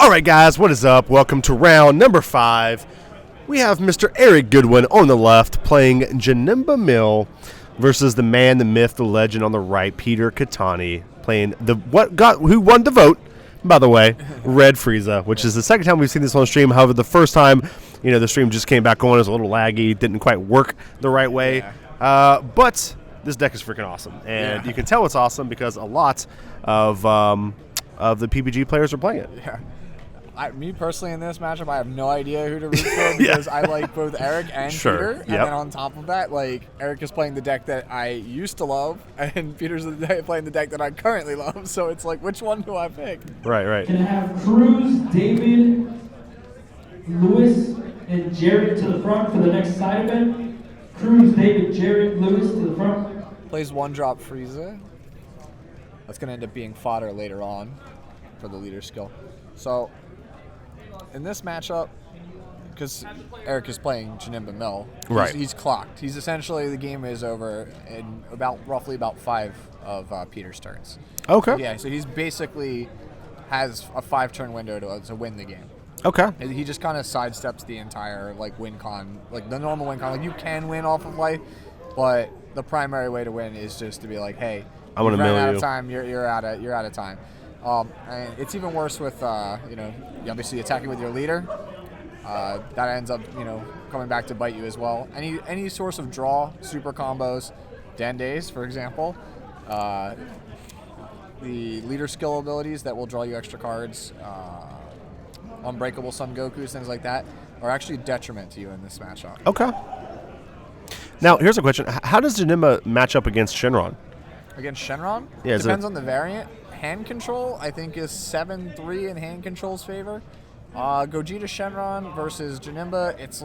All right, guys, what is up? Welcome to round number 5. We have Mr. Eric Goodwin on the left playing Janemba Mill versus the man, the myth, the legend on the right, Peter Katani, playing who won the vote, by the way, Red Frieza, which is the second time we've seen this on stream. However, the first time, the stream just came back on. It was a little laggy, didn't quite work the right way. Yeah. But this deck is freaking awesome, and you can tell it's awesome because a lot of the PPG players are playing it. Yeah. Me personally in this matchup, I have no idea who to root for because I like both Eric and Peter. And then on top of that, Eric is playing the deck that I used to love, and Peter's playing the deck that I currently love. So it's like, which one do I pick? Right. Can have Cruz, David, Lewis, and Jared to the front for the next side event. Cruz, David, Jared, Lewis to the front. Plays 1-drop Frieza. That's going to end up being fodder later on for the leader skill. So in this matchup, because Eric is playing Janemba Mill, he's clocked. He's essentially, the game is over in roughly about 5 of Peter's turns. Okay. Yeah, so he's basically has a 5-turn window to win the game. Okay. He just kind of sidesteps the entire win con, the normal win con. You can win off of life, but the primary way to win is just to be like, hey, I'm gonna mill you. Out of time. You're out of time. And it's even worse with you obviously attacking with your leader. That ends up coming back to bite you as well. Any source of draw, super combos, Dendays for example, the leader skill abilities that will draw you extra cards, Unbreakable Sun Gokus, things like that, are actually a detriment to you in this matchup. Okay. Now here's a question: how does Janemba match up against Shenron? Against Shenron? Yeah, depends on the variant. Hand control, I think, is 7-3 in hand control's favor. Gogeta Shenron versus Janemba, it's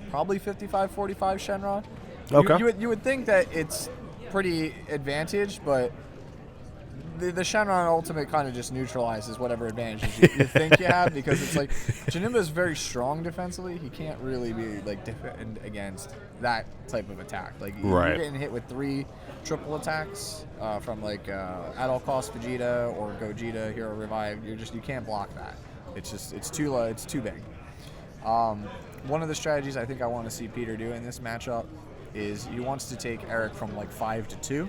probably 55-45 Shenron. Okay. You would think that it's pretty advantaged, but the Shenron ultimate kind of just neutralizes whatever advantages you think you have, because it's Janemba is very strong defensively. He can't really be defend against that type of attack. You're getting hit with 3 triple attacks from At All Cost Vegeta or Gogeta Hero Revive. You can't block that. It's too low. It's too big. One of the strategies I think I want to see Peter do in this matchup is he wants to take Eric from 5 to 2.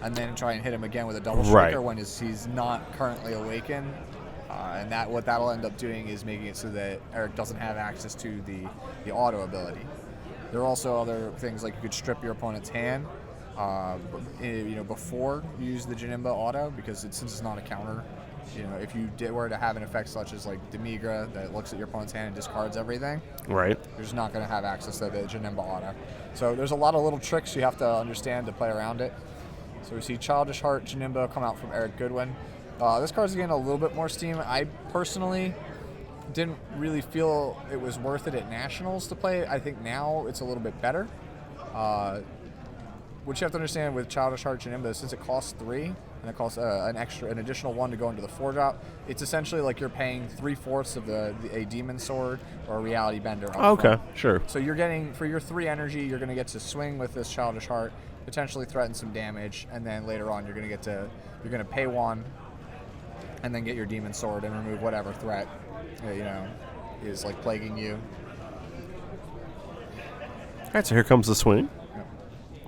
And then try and hit him again with a double striker when he's not currently awakened. And what that'll end up doing is making it so that Eric doesn't have access to the auto ability. There are also other things you could strip your opponent's hand before you use the Janemba auto, because since it's not a counter, if you were to have an effect such as Demigra that looks at your opponent's hand and discards everything, you're just not going to have access to the Janemba auto. So there's a lot of little tricks you have to understand to play around it. So we see Childish Heart Janemba come out from Eric Goodwin. This card's getting a little bit more steam. I personally didn't really feel it was worth it at Nationals to play. I think now it's a little bit better. What you have to understand with Childish Heart Janemba, since it costs 3 and it costs an additional 1 to go into the 4-drop, it's essentially you're paying 3/4 of a Demon Sword or a Reality Bender. Okay, sure. So you're getting, for your 3 energy, you're going to get to swing with this Childish Heart, potentially threaten some damage, and then later on you're going to pay 1 and then get your Demon Sword and remove whatever threat is plaguing you. All right, so here comes the swing.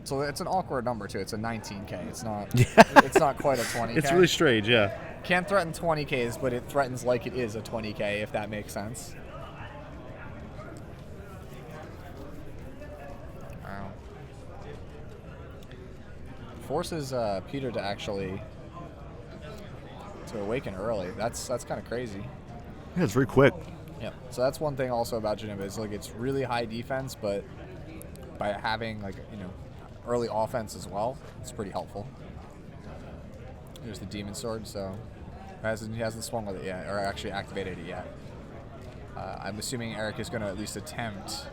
So it's an awkward number too. It's a 19K. It's not. It's not quite a 20K. It's really strange, yeah. Can't threaten 20Ks, but it threatens like it is a 20K, if that makes sense. Wow. Forces Peter to actually awaken early. That's kind of crazy. Yeah, it's very quick. Yeah. So that's one thing also about Janemba is it's really high defense, but by having early offense as well, it's pretty helpful. There's the Demon Sword, so he hasn't swung with it yet, or actually activated it yet. I'm assuming Eric is going to at least attempt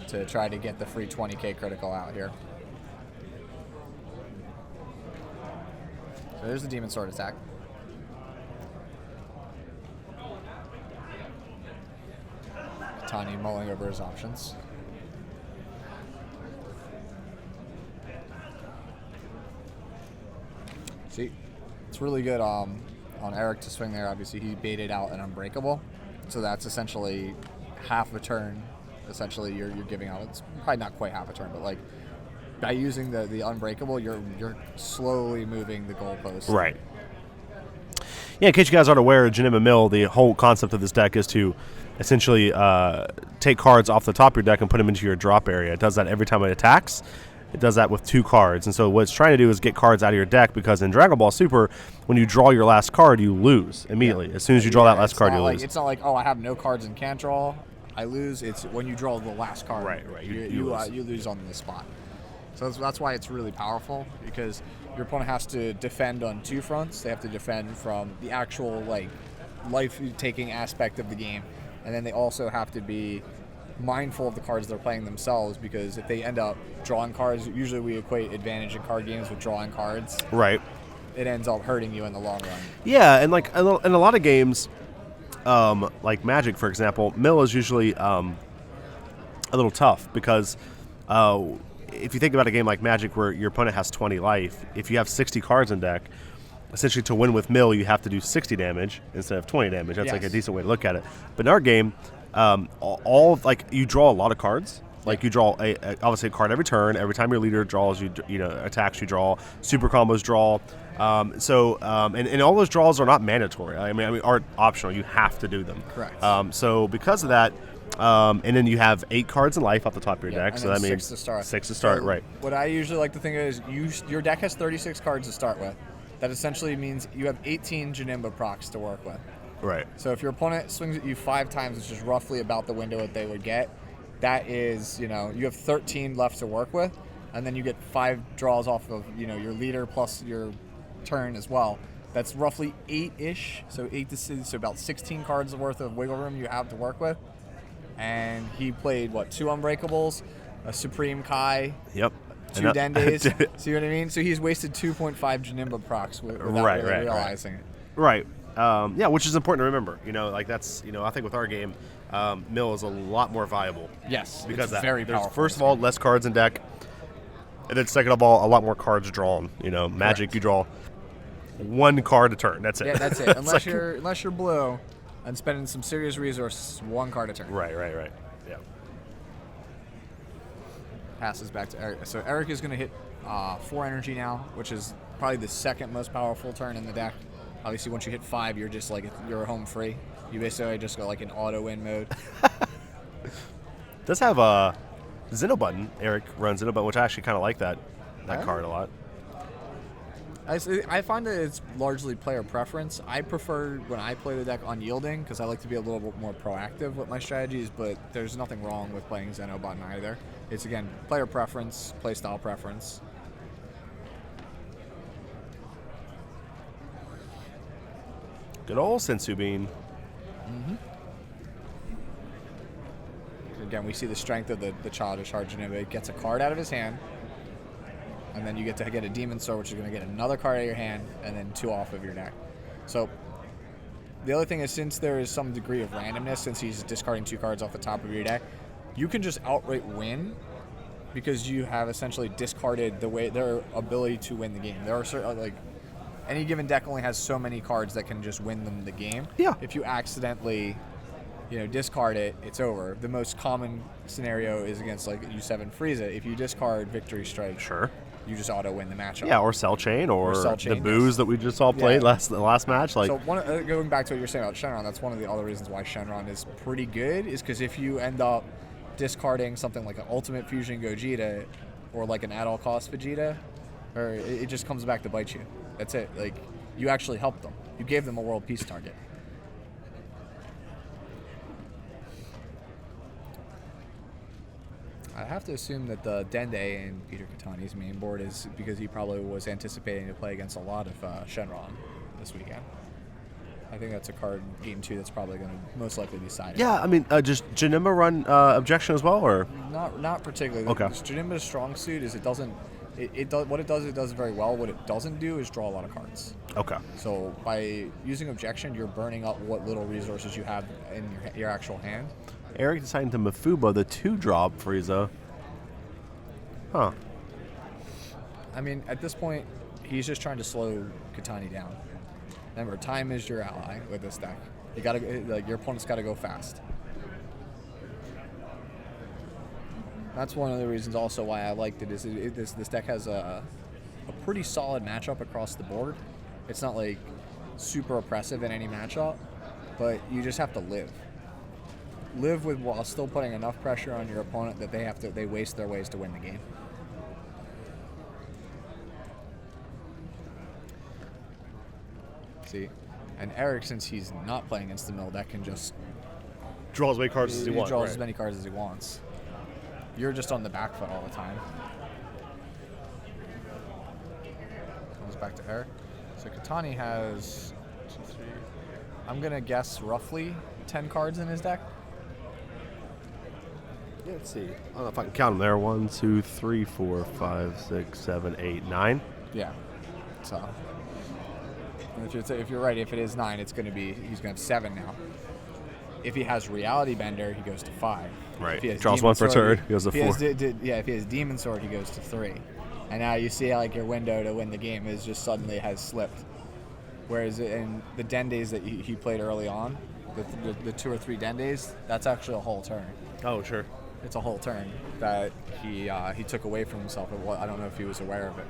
to try to get the free 20K critical out here. So there's the Demon Sword attack. Tani mulling over his options. See, it's really good on Eric to swing there. Obviously, he baited out an Unbreakable, so that's essentially half a turn. Essentially, you're giving out. It's probably not quite half a turn, but like by using the Unbreakable, you're slowly moving the goalpost. Right. Yeah, in case you guys aren't aware, Janemba Mill, the whole concept of this deck is to essentially take cards off the top of your deck and put them into your drop area. It does that every time it attacks. It does that with 2 cards. And so what it's trying to do is get cards out of your deck, because in Dragon Ball Super, when you draw your last card, you lose immediately. As soon as you draw that last card, you lose. It's not like, oh, I have no cards and can't draw, I lose. It's when you draw the last card. Right. You lose on the spot. So that's why it's really powerful, because your opponent has to defend on 2 fronts. They have to defend from the actual like life-taking aspect of the game, and then they also have to be mindful of the cards they're playing themselves, because if they end up drawing cards, usually we equate advantage in card games with drawing cards. Right. It ends up hurting you in the long run. Yeah, and like in a lot of games, like Magic, for example, Mill is usually a little tough, because if you think about a game like Magic where your opponent has 20 life, if you have 60 cards in deck, essentially to win with Mill, you have to do 60 damage instead of 20 damage. That's like a decent way to look at it. But in our game, you draw a lot of cards. Like you draw obviously a card every turn. Every time your leader draws, attacks, you draw. Super combos draw. And all those draws are not mandatory. I mean, aren't optional. You have to do them. Correct. So because of that, and then you have 8 cards in life off the top of your deck. So that means 6 to start. 6 to start, right? What I usually like to think of is your deck has 36 cards to start with. That essentially means you have 18 Janemba procs to work with. Right. So if your opponent swings at you 5 times, which is roughly about the window that they would get, that is, you have 13 left to work with, and then you get 5 draws off of, your leader plus your turn as well. That's roughly 8-ish, so about 16 cards worth of wiggle room you have to work with. And he played, 2 Unbreakables, a Supreme Kai, Yep. 2 Dendes. See what I mean? So he's wasted 2.5 Janemba procs without really realizing it. Right. Yeah, which is important to remember. That's, I think with our game, Mill is a lot more viable. Yes, because it's very powerful. First of all, less cards in deck, and then second of all, a lot more cards drawn. Magic, you draw 1 card a turn. That's it. Yeah, that's it. Unless you're blue and spending some serious resources, 1 card a turn. Right. Yeah. Passes back to Eric. So Eric is going to hit 4 energy now, which is probably the second most powerful turn in the deck. Obviously, once you hit 5, you're just you're home free. You basically just go an auto win mode. Does have a Zeno button. Eric runs Zeno button, which I actually kind of like that card a lot. I find that it's largely player preference. I prefer when I play the deck unyielding, because I like to be a little bit more proactive with my strategies, but there's nothing wrong with playing Zeno button either. It's, again, player preference, play style preference. Good old Sensu Bean. Mm-hmm. Again, we see the strength of the Childish Heart Janemba. It gets a card out of his hand, and then you get to get a Demon Sword, which is going to get another card out of your hand, and then 2 off of your deck. So the other thing is, since there is some degree of randomness, since he's discarding 2 cards off the top of your deck, you can just outright win, because you have essentially discarded their ability to win the game. There are certain, any given deck only has so many cards that can just win them the game. Yeah. If you accidentally, discard it, it's over. The most common scenario is against U7 Frieza. If you discard Victory Strike, sure, you just auto win the matchup. Yeah, or Cell Chain, or Cell Chain, the Booze that we just all played the last match. So going back to what you're saying about Shenron, that's one of the other reasons why Shenron is pretty good, is because if you end up discarding something like an Ultimate Fusion Gogeta or an At All Cost Vegeta, or it just comes back to bite you. That's it. You actually helped them. You gave them a world peace target. I have to assume that the Dende in Peter Katani's main board is because he probably was anticipating to play against a lot of Shenron this weekend. I think that's a card game 2 that's probably going to most likely be sided. Yeah, I mean, just Janemba run objection as well, or not particularly. Okay. Janemba's strong suit is it does what it does very well. What it doesn't do is draw a lot of cards. Okay. So by using objection, you're burning up what little resources you have in your actual hand. Eric deciding to Mafuba the 2-drop Frieza. Huh. I mean, at this point, he's just trying to slow Katani down. Remember, time is your ally with this deck. You gotta your opponent's got to go fast. That's one of the reasons also why I liked it. Is this deck has a pretty solid matchup across the board. It's not like super oppressive in any matchup, but you just have to live with while still putting enough pressure on your opponent that they waste their ways to win the game. See, and Eric, since he's not playing against the mill deck, can just Draw as many cards as he wants. Draws right. as many cards as he wants. You're just on the back foot all the time. Comes back to Eric. So Katani has 2, 3. I'm gonna guess roughly 10 cards in his deck. Yeah, let's see. I don't know if I can count them there. 1, 2, 3, 4, 5, 6, 7, 8, 9. Yeah. So if you're right, if it is 9, he's gonna have 7 now. If he has Reality Bender, he goes to 5. Right. If he has Draws Demon 1 per Sword, turn, he goes to if he 4. if he has Demon Sword, he goes to 3. And now you see like your window to win the game is just suddenly has slipped. Whereas in the Dendays that he played early on, the 2 or 3 Dendays, that's actually a whole turn. Oh, sure. It's a whole turn that he took away from himself. I don't know if he was aware of it.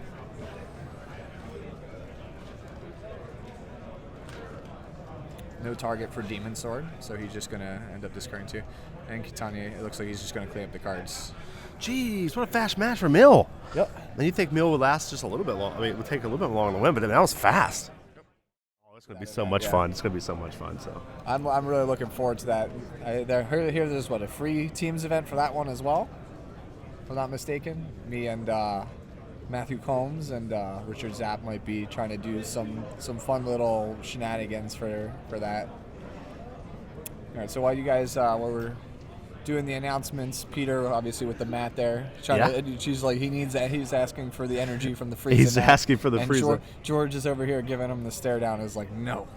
No target for Demon Sword, so he's just going to end up discarding 2. And Kitani, it looks like he's just going to clean up the cards. Jeez, what a fast match for Mill. Yep. And you think Mill would last just a little bit long. I mean, it would take a little bit longer to win, but that was fast. Yep. Oh, it's going to be so much fun. It's going to be so much fun. So I'm really looking forward to that. There's a free teams event for that one as well, if I'm not mistaken. Me and Matthew Combs and Richard Zapp might be trying to do some fun little shenanigans for that. All right, so while you guys while we're doing the announcements, Peter obviously with the mat there, he's asking for the energy from the Frieza. He's mat. asking for the and Frieza. George is over here giving him the stare down. Is like no.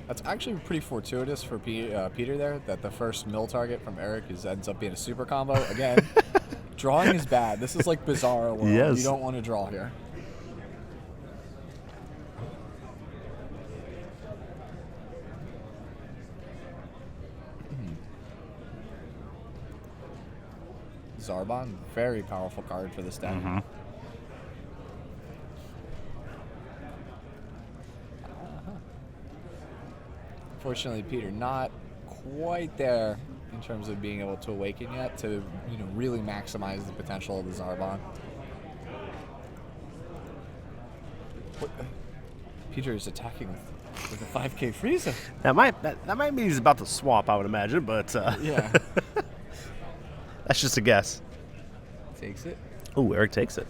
That's actually pretty fortuitous for Peter there, that the first mill target from Eric ends up being a super combo. Again, drawing is bad. This is like Bizarro world. Yes. You don't want to draw here. Zarbon, very powerful card for this deck. Mm-hmm. Fortunately, Peter not quite there in terms of being able to awaken yet to really maximize the potential of the Zarbon. Peter is attacking with a 5k Frieza. that might mean he's about to swap, I would imagine, but Yeah. that's just a guess. Takes it. Oh, Eric takes it.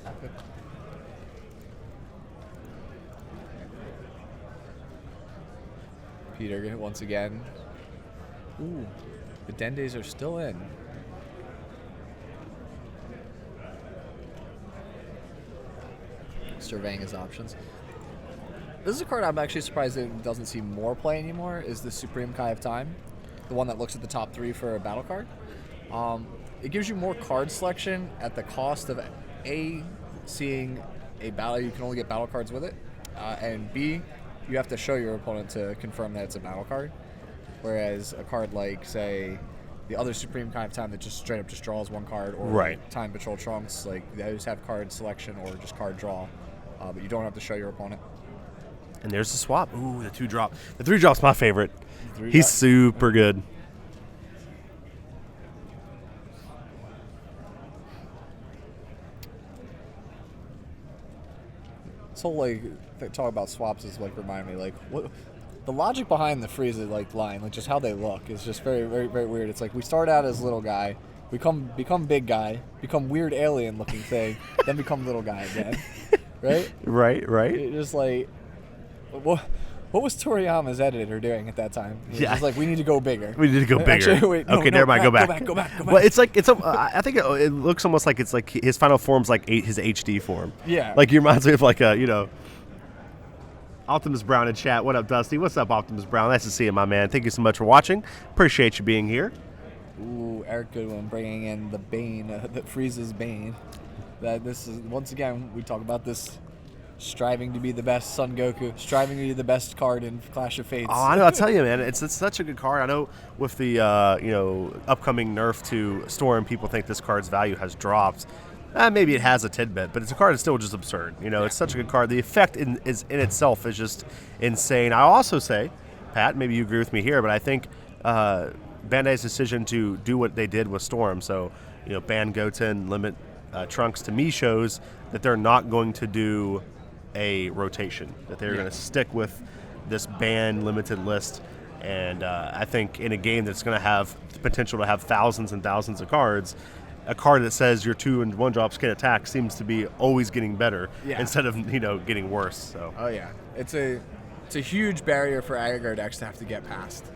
Peter once again. Ooh, the Dendays are still in. Surveying his options. This is a card I'm actually surprised it doesn't see more play anymore, is the Supreme Kai of Time. The one that looks at the top 3 for a battle card. It gives you more card selection at the cost of A, seeing a battle, you can only get battle cards with it, and B, you have to show your opponent to confirm that it's a battle card. Whereas a card like, say, the other Supreme Kai of Time that just straight up just draws 1 card, or right. Time Patrol Trunks, like those have card selection or just card draw, but you don't have to show your opponent. And there's the swap. Ooh, the 2-drop. The 3-drop's my favorite. Three He's drop. super good. This whole talk about swaps is remind me what the logic behind the Frieza line, just how they look is just very, very, very weird. It's like we start out as little guy, we become big guy, become weird alien looking thing, then become little guy again, right? Right. It just what was Toriyama's editor doing at that time? He was Yeah. just like, we need to go bigger. We need to go bigger. Actually, wait, no, okay, no, never mind. Go back. Go back. Well, it's I think it looks almost like it's like his final form's like his HD form. Yeah. Like he reminds me of Optimus Brown in chat. What up, Dusty? What's up, Optimus Brown? Nice to see you, my man. Thank you so much for watching. Appreciate you being here. Ooh, Eric Goodwin bringing in the Bane, the Frieza's Bane. that this is, once again, we talk about this striving to be the best Son Goku, striving to be the best card in Clash of Fates. Oh, I know. I'll tell you, man. It's such a good card. I know with the upcoming nerf to Storm, people think this card's value has dropped. Maybe it has a tidbit, but it's a card that's still just absurd. It's such a good card. The effect in itself is just insane. I also say, Pat, maybe you agree with me here, but I think Bandai's decision to do what they did with Storm, so ban Goten, limit Trunks, to me shows that they're not going to do a rotation, that they're going to stick with this ban limited list. And I think in a game that's going to have the potential to have thousands and thousands of cards, a card that says your 2 and 1 drops can attack seems to be always getting better instead of getting worse. So oh yeah, it's a huge barrier for aggro decks to have to get past.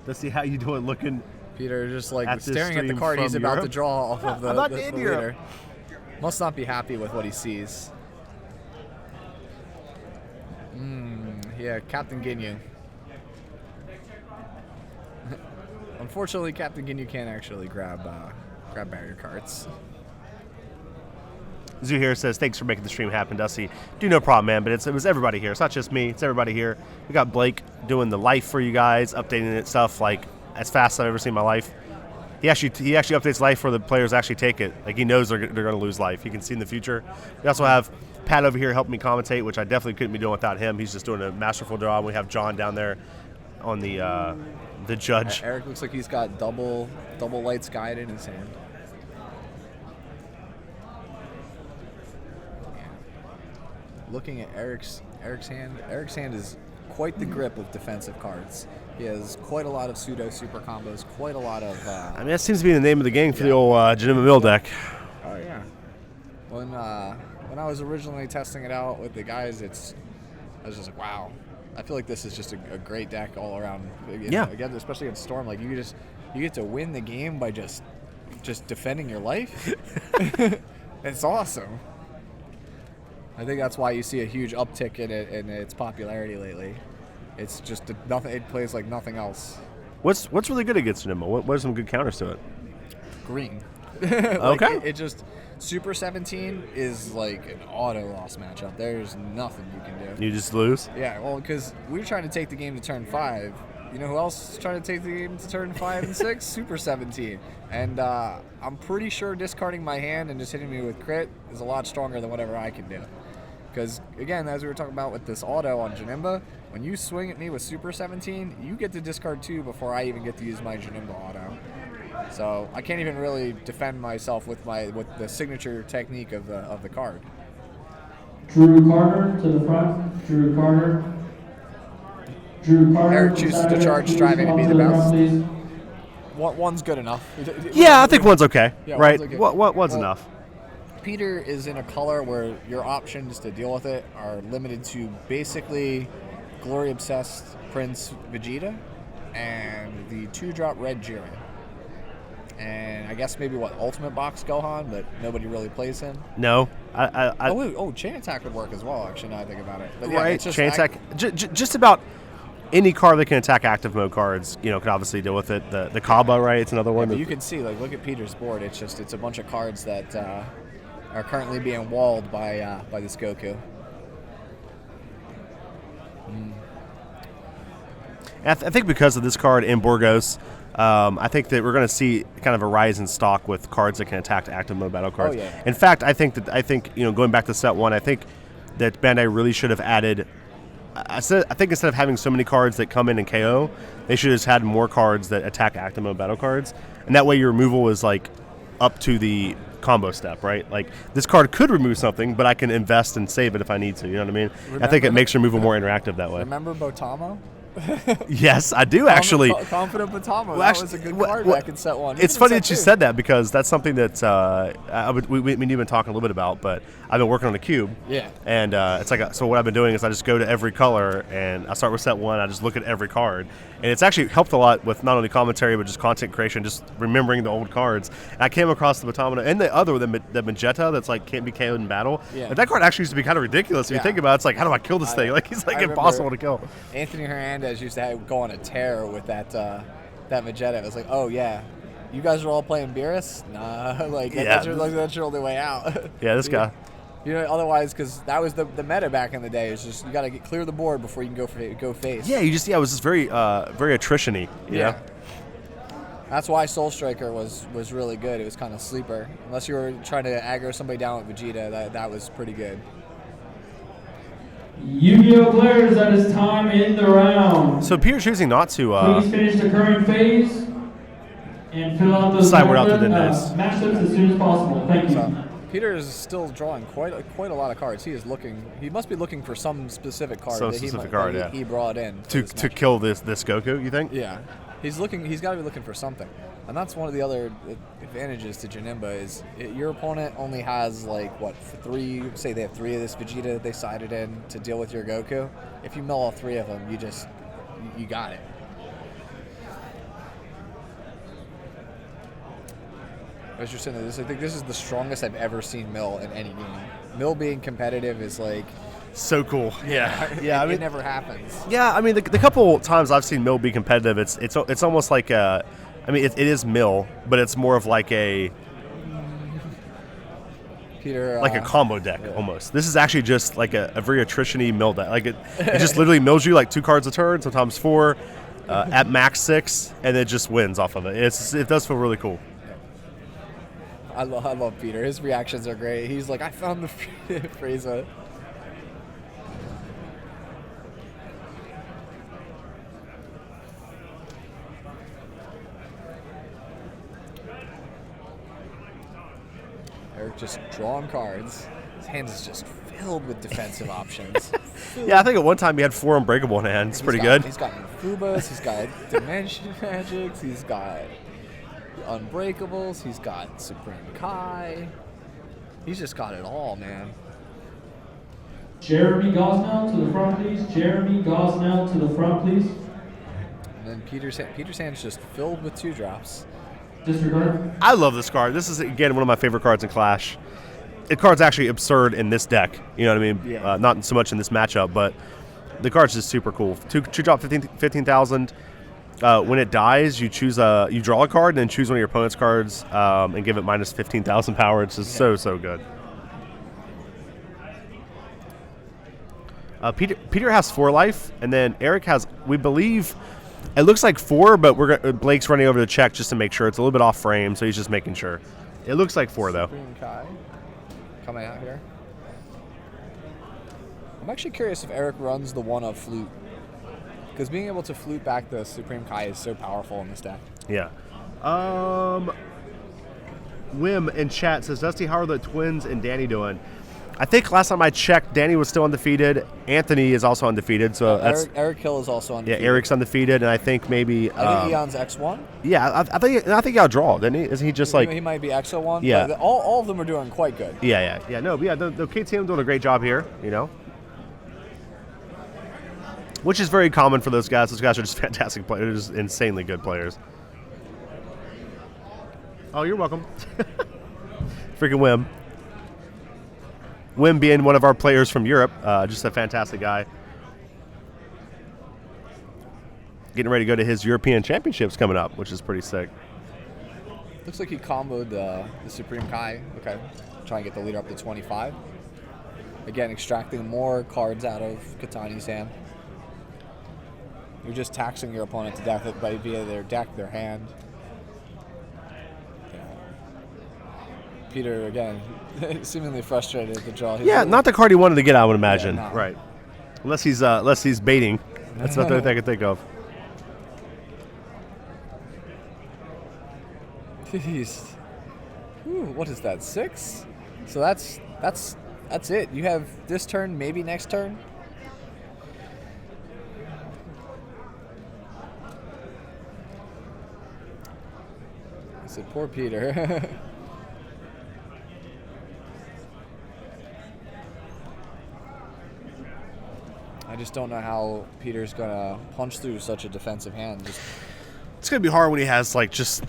let's see how you do it looking. Peter just like at this staring at the stream card he's from about Europe. to draw off of the, I'm not the in leader. Europe. Must not be happy with what he sees. Yeah, Captain Ginyu. Unfortunately, Captain Ginyu can't actually grab barrier cards. Zuhair says, thanks for making the stream happen, Dusty. Do no problem, man, but it was everybody here. It's not just me. It's everybody here. We got Blake doing the life for you guys, updating it stuff like as fast as I've ever seen in my life. He actually updates life where the players actually take it. Like he knows they're going to lose life. He can see in the future. We also have Pat over here helping me commentate, which I definitely couldn't be doing without him. He's just doing a masterful job. We have John down there on the judge. Eric looks like he's got double lights guide in his hand. Looking at Eric's hand is quite the grip of defensive cards. He has quite a lot of pseudo super combos, quite a lot of. That seems to be the name of the game for the old Janemba Mill deck. Oh yeah. When I was originally testing it out with the guys, I was just like, wow. I feel like this is just a great deck all around. Again, especially against Storm, like you get to win the game by just defending your life. It's awesome. I think that's why you see a huge uptick in its popularity lately. It's just nothing. It plays like nothing else. What's really good against Janemba? What are some good counters to it? Green. Okay. It just Super 17 is like an auto loss matchup. There's nothing you can do. You just lose? Yeah, well, because we're trying to take the game to turn 5. You know who else is trying to take the game to turn 5 and 6? Super 17. And I'm pretty sure discarding my hand and just hitting me with crit is a lot stronger than whatever I can do. Because, again, as we were talking about with this auto on Janemba, when you swing at me with Super 17, you get to discard 2 before I even get to use my Janemba auto. So I can't even really defend myself with the signature technique of the card. Drew Carter to the front. Drew Carter. Eric chooses to charge, striving to be the best. One's good enough. Yeah, I think one's okay. Yeah, right? one's okay. One's enough. Peter is in a color where your options to deal with it are limited to basically Glory Obsessed Prince Vegeta and the 2-drop red Jiren. And I guess maybe Ultimate Box Gohan, but nobody really plays him. No. Chain Attack would work as well, actually, now I think about it. But yeah, right, it's just Chain Attack. Just about any card that can attack active mode cards, could obviously deal with it. The Kaba, right? It's another one. But you can see, look at Peter's board. It's a bunch of cards that are currently being walled by this Goku. I think because of this card in Burgos, I think that we're going to see kind of a rise in stock with cards that can attack active mode battle cards. Oh, yeah. In fact, I think going back to set 1, I think that Bandai really should have added. I think instead of having so many cards that come in and KO, they should have just had more cards that attack active mode battle cards, and that way your removal is like up to the combo step, right? Like this card could remove something, but I can invest and save it if I need to. You know what I mean? I think it makes your removal more interactive that way. Remember Botamo? Yes, I do actually. Confident Botamo. Well, That was a good card back in set 1. It's funny that you said that because that's something that we've been talking a little bit about, but I've been working on the cube. Yeah. And it's like so what I've been doing is I just go to every color and I start with set 1. I just look at every card, And it's actually helped a lot with not only commentary but just content creation, just remembering the old cards. And I came across the Metamorphic and the other, the Magetta, that's like can't be KO'd in battle. Yeah. And that card actually used to be kind of ridiculous if you think about it. It's like, how do I kill this thing? Like, he's like impossible to kill. Anthony Hernandez used to go on a tear with that Magetta. It was like, oh yeah, you guys are all playing Beerus? Nah, like that's your only way out. Yeah, this guy. You know, otherwise, because that was the meta back in the day. It's just you got to clear the board before you can go face. Yeah, it was just very attrition-y. Yeah. That's why Soul Striker was really good. It was kind of sleeper. Unless you were trying to aggro somebody down with Vegeta, that was pretty good. Yu-Gi-Oh players, that is time in the round. So Peter's choosing not to. Please finish the current phase and fill out those matchups as soon as possible. Thank you. So, Peter is still drawing quite a lot of cards. He must be looking for some specific card he brought in to kill this Goku. You think? Yeah, he's got to be looking for something, and that's one of the other advantages to Janemba is your opponent only has like three. Say they have 3 of this Vegeta they sided in to deal with your Goku. If you mill all 3 of them, you got it. As you're saying this, I think this is the strongest I've ever seen Mill in any game. Mill being competitive is like so cool. Yeah, yeah. It never happens. Yeah, I mean the couple times I've seen Mill be competitive, it's almost like it is Mill, but it's more of like a Peter like a combo deck almost. This is actually just like a very attrition-y Mill deck. Like it just literally mills you like 2 cards a turn, sometimes 4, at max 6, and it just wins off of it. It does feel really cool. I love Peter. His reactions are great. He's like, I found the Frieza. Eric just drawing cards. His hand is just filled with defensive options. Yeah, I think at one time he had 4 Unbreakable in hand. It's pretty good. He's got Fubas. He's got Dimension Magics. He's got Unbreakables, he's got Supreme Kai. He's just got it all, man. Jeremy Gosnell to the front, please. Jeremy Gosnell to the front, please. And then Peter's hand's just filled with 2-drops. Disregard. I love this card. This is, again, one of my favorite cards in Clash. The card's actually absurd in this deck. You know what I mean? Yeah. Not so much in this matchup, but the card's just super cool. 2-drop 15,000. When it dies, you draw a card and then choose one of your opponent's cards and give it minus 15,000 power. It's just so good. Peter has 4 life, and then Eric has, we believe, it looks like 4, but Blake's running over to check just to make sure. It's a little bit off frame, so he's just making sure. It looks like 4 though. Supreme Kai coming out here. I'm actually curious if Eric runs the one of Flute. Because being able to flute back the Supreme Kai is so powerful in this deck. Yeah. Wim in chat says, Dusty, how are the twins and Danny doing? I think last time I checked, Danny was still undefeated. Anthony is also undefeated. So Eric Hill is also undefeated. Yeah, Eric's undefeated, and I think maybe... I think Eon's X1. Yeah, I think he got a draw, didn't he? Isn't he just like... He might be X01. Yeah. But all of them are doing quite good. Yeah. No, but yeah, the KTM doing a great job here, you know? Which is very common for those guys. Those guys are just fantastic players, just insanely good players. Oh, you're welcome. Freaking Wim. Wim being one of our players from Europe, just a fantastic guy. Getting ready to go to his European Championships coming up, which is pretty sick. Looks like he comboed the Supreme Kai. Okay, try and get the leader up to 25. Again, extracting more cards out of Katani's hand. You're just taxing your opponent to death via their deck, their hand. Yeah. Peter, again, seemingly frustrated at the draw. Not the card he wanted to get, I would imagine. Yeah, no. Right. Unless he's baiting. That's about the only thing I can think of. Jeez. Ooh, what is that, 6? So that's it. You have this turn, maybe next turn. I said, poor Peter. I just don't know how Peter's gonna punch through such a defensive hand. It's gonna be hard when he has like just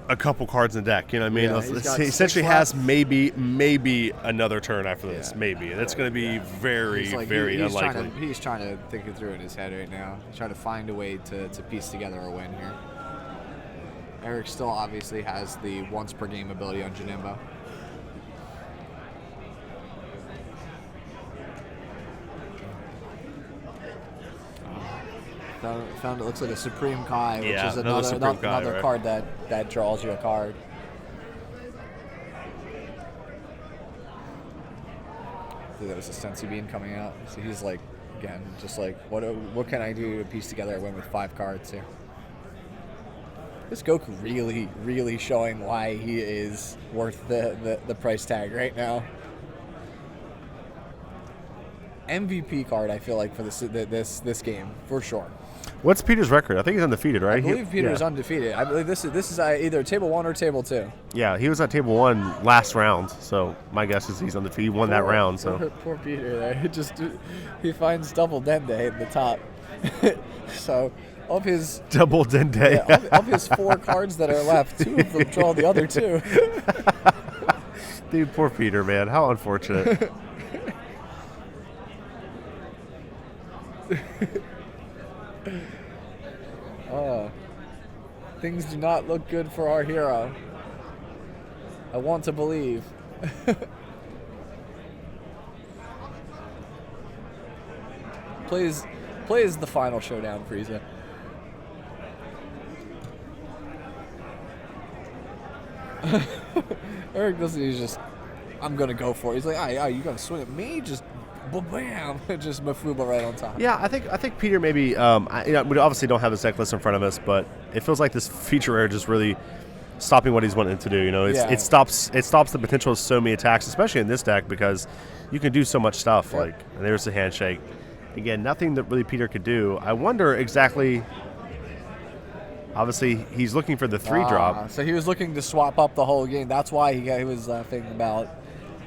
a couple cards in the deck. You know what I mean? Yeah, he's got He essentially 6 has left. maybe another turn after this. Yeah. Maybe. That's gonna be very very he's unlikely. He's trying to think it through in his head right now. He's trying to find a way to piece together a win here. Eric still obviously has the once per game ability on Janemba. Found it looks like a Supreme Kai, which Yeah, is another Supreme Kai, another right? card that draws you a card. That was a Sensi Bean coming out. So he's like, again, just like, what can I do to piece together a win with 5 cards here? This Goku really showing why he is worth the price tag right now. MVP card, I feel like, for this game for sure. What's Peter's record? I think he's undefeated, right? I believe Peter is undefeated. I believe this is either table 1 or table 2. Yeah, he was at table 1 last round, so my guess is he's undefeated. He won that round, so. Poor Peter there. He finds double Dende in the top. So of his Double Dende. of his 4 cards that are left, 2 of them draw the other 2. Dude, poor Peter, man. How unfortunate. Things do not look good for our hero. I want to believe. Plays the final showdown, Frieza. Eric doesn't. He's just, I'm gonna go for it. He's like, you gonna swing at me? Just, bam! Just Mafuba right on top. Yeah, I think Peter maybe. We obviously don't have his deck list in front of us, but it feels like this feature rare just really stopping what he's wanting to do. You know, it stops the potential of so many attacks, especially in this deck, because you can do so much stuff. Yep. Like, and there's the handshake. Again, nothing that really Peter could do. I wonder exactly. Obviously, he's looking for the 3-drop. So he was looking to swap up the whole game. That's why he was thinking about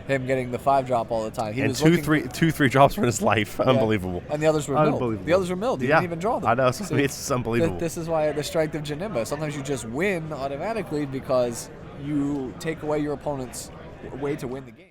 him getting the 5-drop all the time. He And was two looking 3-drops for his life. Yeah. Unbelievable. And the others were milled. Unbelievable. The others were milled. He didn't even draw them. I know. It's unbelievable. This is why the strength of Janemba. Sometimes you just win automatically because you take away your opponent's way to win the game.